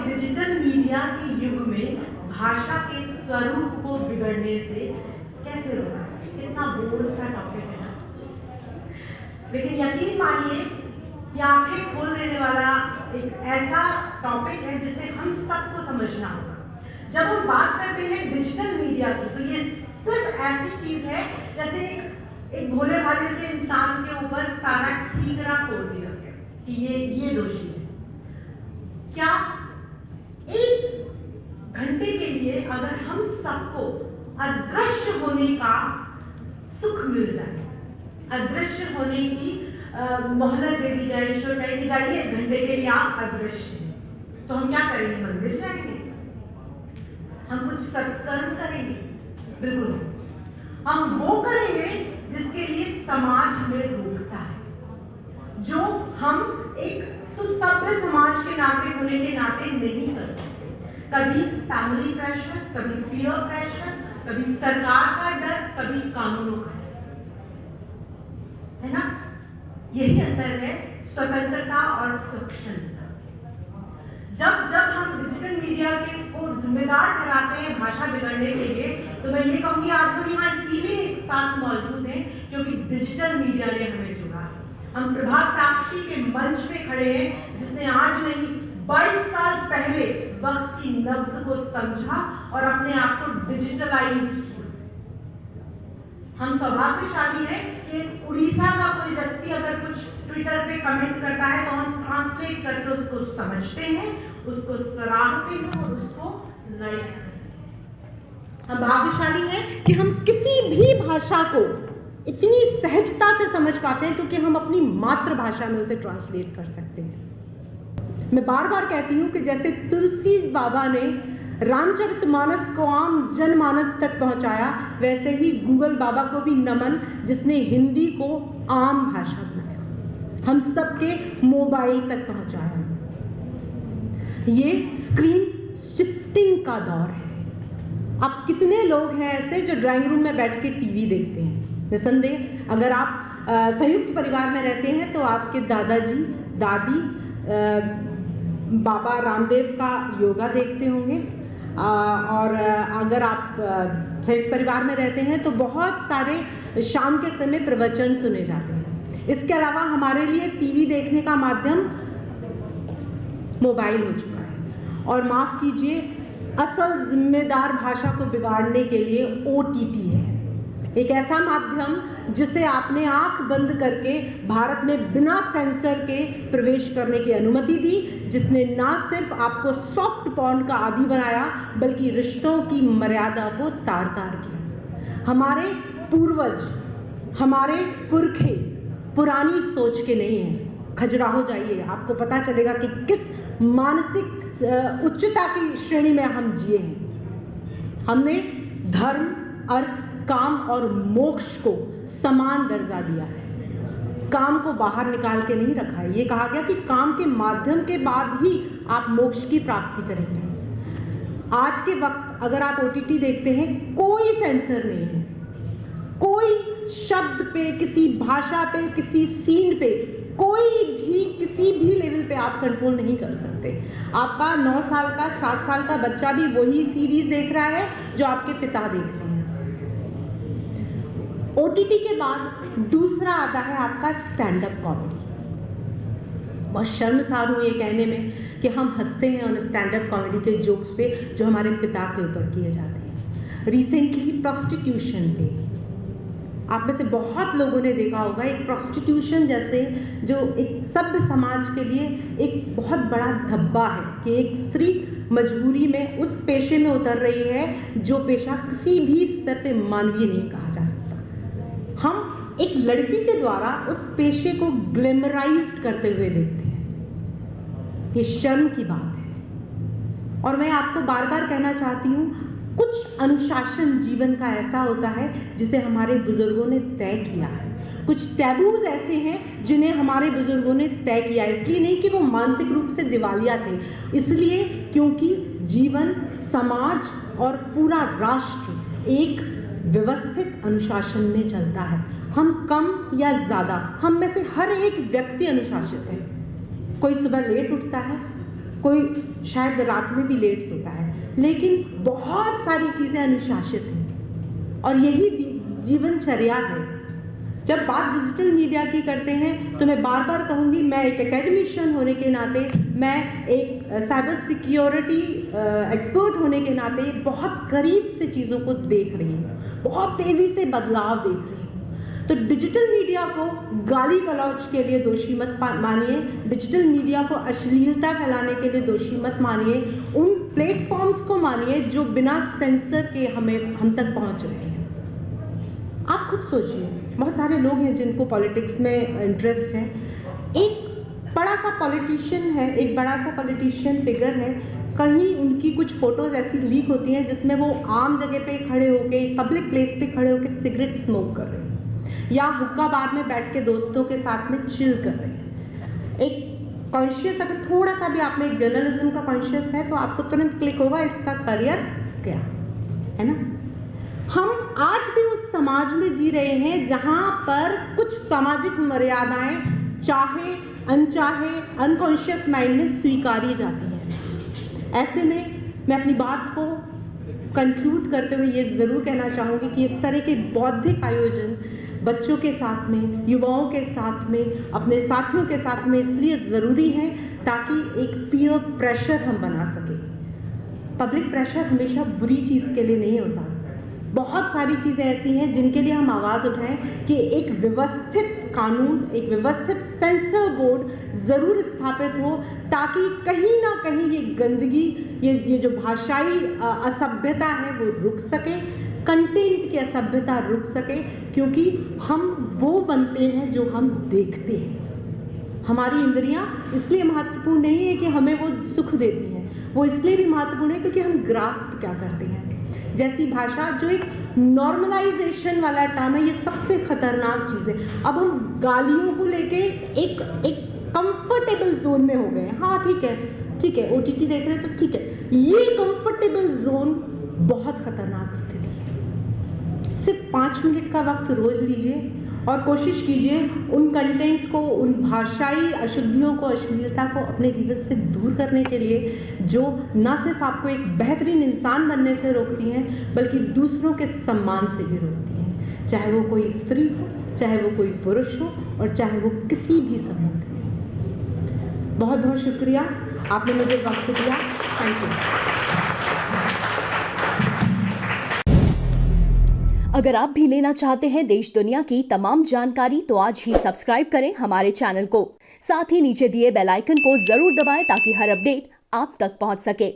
Digital media के युग में भाषा के स्वरूप को बिगड़ने से कैसे रोका जाए? कितना बोल्ड सा टॉपिक है ना, लेकिन यकीन मानिए ये आंखें खोल देने वाला एक ऐसा टॉपिक है जिसे हम सबको समझना होगा। जब हम बात करते हैं डिजिटल मीडिया की, तो ये सिर्फ ऐसी चीज है जैसे एक भोले भाले से इंसान के ऊपर सारा ठीकरा फोड़ दिया गया कि ये दोषी है। क्या एक घंटे के लिए अगर हम सबको अदृश्य होने का सुख मिल जाए, अदृश्य होने की मोहलत दे दी जाए, ईश्वर कहे कि जाइए एक घंटे के लिए आप अदृश्य हैं, तो हम क्या करेंगे? मंदिर जाएंगे? हम कुछ सत्कर्म करेंगे? बिल्कुल नहीं। हम वो करेंगे जिसके लिए समाज हमें रोकता है, जो हम एक सुसभ्य समाज के नागरिक होने के नाते नहीं कर सकते। कभी फैमिली प्रेशर, कभी पीयर प्रेशर, कभी सरकार का डर, कभी कानूनों का डर, है ना? यही अंतर है स्वतंत्रता और स्वच्छंदता। जब हम डिजिटल मीडिया को जिम्मेदार ठहराते हैं भाषा बिगड़ने के लिए, तो मैं ये कहूंगी आज हम यहाँ इसीलिए एक साथ मौजूद हैं क्योंकि डिजिटल मीडिया ने हमें जुड़ा है। हम प्रभा साक्षी के मंच पे खड़े हैं जिसने आज नहीं 22 साल पहले वक्त की नब्ज को समझा और अपने आप को डिजिटलाइज किया। हम सौभाग्यशाली हैं कि उड़ीसा का कोई व्यक्ति अगर कुछ ट्विटर पे कमेंट करता है तो हम ट्रांसलेट करके उसको समझते हैं, उसको सराहते हैं और उसको लाइक करते हैं। हम भाग्यशाली हैं कि हम किसी भी भाषा को इतनी सहजता से समझ पाते हैं क्योंकि हम अपनी मातृभाषा में उसे ट्रांसलेट कर सकते हैं। मैं बार बार कहती हूँ कि जैसे तुलसी बाबा ने रामचरितमानस को आम जनमानस तक पहुंचाया, वैसे ही गूगल बाबा को भी नमन जिसने हिंदी को आम भाषा बनाया, हम सबके मोबाइल तक पहुंचाया। ये स्क्रीन शिफ्टिंग का दौर है। अब कितने लोग हैं ऐसे जो ड्राइंग रूम में बैठ के टीवी देखते हैं? निसंदेह अगर आप संयुक्त परिवार में रहते हैं तो आपके दादाजी दादी बाबा रामदेव का योगा देखते होंगे, और अगर आप संयुक्त परिवार में रहते हैं तो बहुत सारे शाम के समय प्रवचन सुने जाते हैं। इसके अलावा हमारे लिए टीवी देखने का माध्यम मोबाइल हो चुका है, और माफ कीजिए असल जिम्मेदार भाषा को बिगाड़ने के लिए OTT है, एक ऐसा माध्यम जिसे आपने आंख बंद करके भारत में बिना सेंसर के प्रवेश करने की अनुमति दी, जिसने ना सिर्फ आपको सॉफ्ट पॉर्न का आदी बनाया बल्कि रिश्तों की मर्यादा को तार तार किया। हमारे पूर्वज, हमारे पुरखे पुरानी सोच के नहीं हैं। खजुराहो जाइए, आपको पता चलेगा कि किस मानसिक उच्चता की श्रेणी में हम जिए हैं। हमने धर्म, अर्थ, काम और मोक्ष को समान दर्जा दिया है। काम को बाहर निकाल के नहीं रखा है। ये कहा गया कि काम के माध्यम के बाद ही आप मोक्ष की प्राप्ति करेंगे। आज के वक्त अगर आप OTT देखते हैं, कोई सेंसर नहीं है। कोई शब्द पे, किसी भाषा पे, किसी सीन पे, कोई भी किसी भी लेवल पे आप कंट्रोल नहीं कर सकते। आपका 9 साल का 7 साल का बच्चा भी वही सीरीज देख रहा है जो आपके पिता देख रहे हैं। OTT के बाद दूसरा आता है आपका स्टैंड अप कॉमेडी। बहुत शर्मसार हूँ ये कहने में कि हम हंसते हैं उन स्टैंड अप कॉमेडी के जोक्स पे जो हमारे पिता के ऊपर किए जाते हैं। रिसेंटली प्रोस्टिट्यूशन पे आप में से बहुत लोगों ने देखा होगा, एक प्रोस्टिट्यूशन जैसे जो एक सभ्य समाज के लिए एक बहुत बड़ा धब्बा है कि एक स्त्री मजबूरी में उस पेशे में उतर रही है जो पेशा किसी भी स्तर पे मानवीय नहीं कहा जा सकता। हम एक लड़की के द्वारा उस पेशे को ग्लैमराइज्ड करते हुए देखते हैं। ये शर्म की बात है। और मैं आपको बार बार कहना चाहती हूँ, कुछ अनुशासन जीवन का ऐसा होता है जिसे हमारे बुजुर्गों ने तय किया है। कुछ टैबूज ऐसे हैं जिन्हें हमारे बुजुर्गों ने तय किया, इसलिए नहीं कि वो मानसिक रूप से दिवालिया थे, इसलिए क्योंकि जीवन, समाज और पूरा राष्ट्र एक व्यवस्थित अनुशासन में चलता है। हम कम या ज़्यादा, हम में से हर एक व्यक्ति अनुशासित है। कोई सुबह लेट उठता है, कोई शायद रात में भी लेट सोता है, लेकिन बहुत सारी चीज़ें अनुशासित हैं और यही जीवनचर्या है। जब बात डिजिटल मीडिया की करते हैं तो मैं बार बार कहूँगी, मैं एक एकेडमिशियन होने के नाते, मैं एक साइबर सिक्योरिटी एक्सपर्ट होने के नाते बहुत करीब से चीज़ों को देख रही हूँ, बहुत तेज़ी से बदलाव देख रही हूँ। तो डिजिटल मीडिया को गाली गलौज के लिए दोषी मत मानिए, डिजिटल मीडिया को अश्लीलता फैलाने के लिए दोषी मत मानिए, उन प्लेटफॉर्म्स को मानिए जो बिना सेंसर के हम तक पहुँच रहे हैं। आप खुद सोचिए, बहुत सारे लोग हैं जिनको पॉलिटिक्स में इंटरेस्ट है। एक बड़ा सा पॉलिटिशियन है, एक बड़ा सा पॉलिटिशियन फिगर है, कहीं उनकी कुछ फोटोज ऐसी लीक होती हैं जिसमें वो आम जगह पे खड़े होके, पब्लिक प्लेस पे खड़े होके सिगरेट स्मोक कर रहे हैं या हुक्का बार में बैठ के दोस्तों के साथ में चिल कर रहे हैं। एक कॉन्शियस, अगर थोड़ा सा भी आप में एक जर्नलिज्म का कॉन्शियस है तो आपको तुरंत क्लिक होगा इसका करियर क्या है ना। हम आज भी उस समाज में जी रहे हैं जहां पर कुछ सामाजिक मर्यादाएं चाहे अनचाहे अनकॉन्शियस माइंड में स्वीकारी जाती हैं। ऐसे में मैं अपनी बात को कंक्लूड करते हुए ये ज़रूर कहना चाहूँगी कि इस तरह के बौद्धिक आयोजन बच्चों के साथ में, युवाओं के साथ में, अपने साथियों के साथ में इसलिए ज़रूरी है ताकि एक पीयर प्रेशर हम बना सकें। पब्लिक प्रेशर हमेशा बुरी चीज़ के लिए नहीं होता। बहुत सारी चीज़ें ऐसी हैं जिनके लिए हम आवाज़ उठाएं कि एक व्यवस्थित कानून, एक व्यवस्थित सेंसर बोर्ड ज़रूर स्थापित हो ताकि कहीं ना कहीं ये गंदगी, ये जो भाषाई असभ्यता है वो रुक सके, कंटेंट की असभ्यता रुक सके, क्योंकि हम वो बनते हैं जो हम देखते हैं। हमारी इंद्रियां इसलिए महत्वपूर्ण नहीं है कि हमें वो सुख देती हैं, वो इसलिए भी महत्वपूर्ण है क्योंकि हम ग्रास्प क्या करते हैं। जैसी भाषा जो एक नॉर्मलाइजेशन वाला टर्म है, ये सबसे खतरनाक चीज़ है। अब हम गालियों को लेके एक कंफर्टेबल जोन में हो गए हैं। हाँ ठीक है OTT देख रहे हैं तो ठीक है, ये कंफर्टेबल जोन बहुत खतरनाक स्थिति है। सिर्फ 5 मिनट का वक्त रोज लीजिए और कोशिश कीजिए उन कंटेंट को, उन भाषाई अशुद्धियों को, अश्लीलता को अपने जीवन से दूर करने के लिए, जो न सिर्फ आपको एक बेहतरीन इंसान बनने से रोकती हैं बल्कि दूसरों के सम्मान से भी रोकती हैं, चाहे वो कोई स्त्री हो, चाहे वो कोई पुरुष हो और चाहे वो किसी भी समूह में। बहुत बहुत शुक्रिया, आपने मुझे वक्त दिया। Thank you. अगर आप भी लेना चाहते हैं देश दुनिया की तमाम जानकारी तो आज ही सब्सक्राइब करें हमारे चैनल को। साथ ही नीचे दिए बेल आइकन को जरूर दबाएं ताकि हर अपडेट आप तक पहुंच सके।